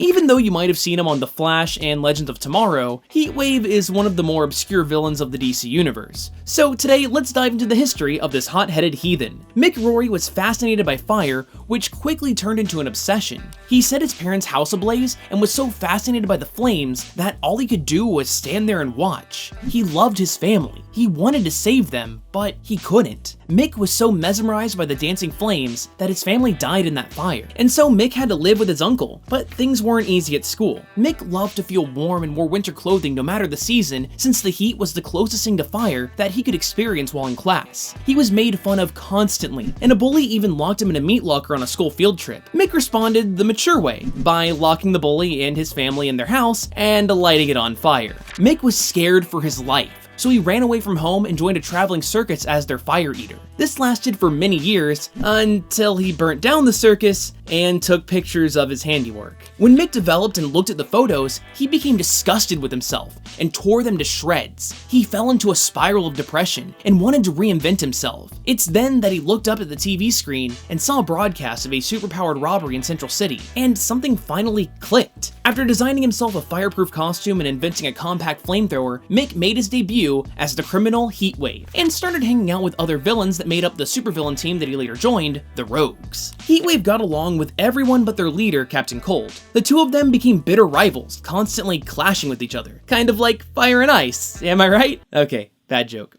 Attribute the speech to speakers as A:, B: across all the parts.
A: Even though you might have seen him on The Flash and Legends of Tomorrow, Heatwave is one of the more obscure villains of the DC universe. So today, let's dive into the history of this hot-headed heathen. Mick Rory was fascinated by fire, which quickly turned into an obsession. He set his parents' house ablaze and was so fascinated by the flames that all he could do was stand there and watch. He loved his family. He wanted to save them, but he couldn't. Mick was so mesmerized by the dancing flames that his family died in that fire. And so Mick had to live with his uncle, but things weren't easy at school. Mick loved to feel warm and wore winter clothing no matter the season, since the heat was the closest thing to fire that he could experience while in class. He was made fun of constantly, and a bully even locked him in a meat locker on a school field trip. Mick responded the mature way, by locking the bully and his family in their house and lighting it on fire. Mick was scared for his life, so he ran away from home and joined a traveling circus as their fire eater. This lasted for many years, until he burnt down the circus and took pictures of his handiwork. When Mick developed and looked at the photos, he became disgusted with himself and tore them to shreds. He fell into a spiral of depression and wanted to reinvent himself. It's then that he looked up at the TV screen and saw a broadcast of a superpowered robbery in Central City, and something finally clicked. After designing himself a fireproof costume and inventing a compact flamethrower, Mick made his debut as the criminal Heatwave, and started hanging out with other villains that made up the supervillain team that he later joined, the Rogues. Heatwave got along with everyone but their leader, Captain Cold. The two of them became bitter rivals, constantly clashing with each other. Kind of like fire and ice, am I right? Okay, bad joke.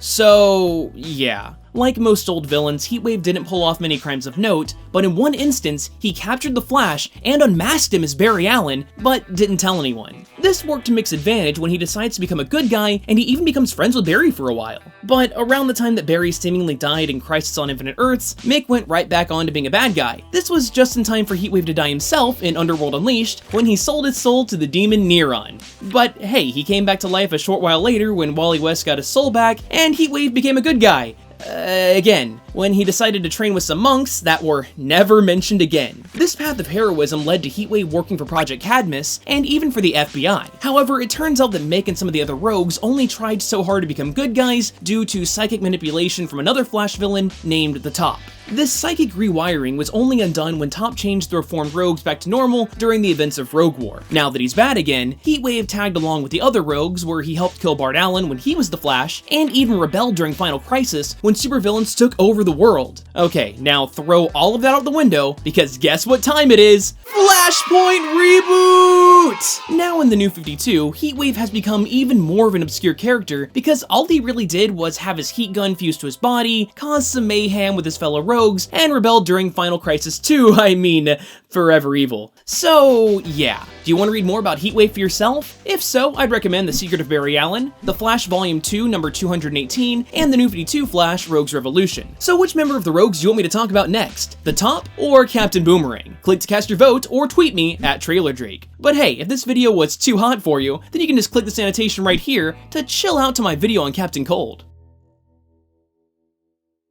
A: So, yeah. Like most old villains, Heatwave didn't pull off many crimes of note, but in one instance, he captured the Flash and unmasked him as Barry Allen, but didn't tell anyone. This worked to Mick's advantage when he decides to become a good guy, and he even becomes friends with Barry for a while. But around the time that Barry seemingly died in Crisis on Infinite Earths, Mick went right back on to being a bad guy. This was just in time for Heatwave to die himself in Underworld Unleashed, when he sold his soul to the demon Neron. But hey, he came back to life a short while later when Wally West got his soul back, and Heatwave became a good guy. Again, when he decided to train with some monks that were never mentioned again. This path of heroism led to Heatwave working for Project Cadmus, and even for the FBI. However, it turns out that Mick and some of the other rogues only tried so hard to become good guys due to psychic manipulation from another Flash villain named the Top. This psychic rewiring was only undone when Top changed the reformed rogues back to normal during the events of Rogue War. Now that he's bad again, Heatwave tagged along with the other rogues where he helped kill Bart Allen when he was the Flash, and even rebelled during Final Crisis when supervillains took over the world. Okay, now throw all of that out the window, because guess what time it is? Flashpoint Reboot! Now in the New 52, Heatwave has become even more of an obscure character because all he really did was have his heat gun fused to his body, cause some mayhem with his fellow rogues, and rebelled during Final Crisis 2, I mean, Forever Evil. So, yeah. Do you want to read more about Heatwave for yourself? If so, I'd recommend The Secret of Barry Allen, The Flash Volume 2, number 218, and the New 52 Flash Rogues Revolution. So which member of the Rogues do you want me to talk about next? The Top or Captain Boomerang? Click to cast your vote or tweet me at TrailerDrake. But hey, if this video was too hot for you, then you can just click this annotation right here to chill out to my video on Captain Cold.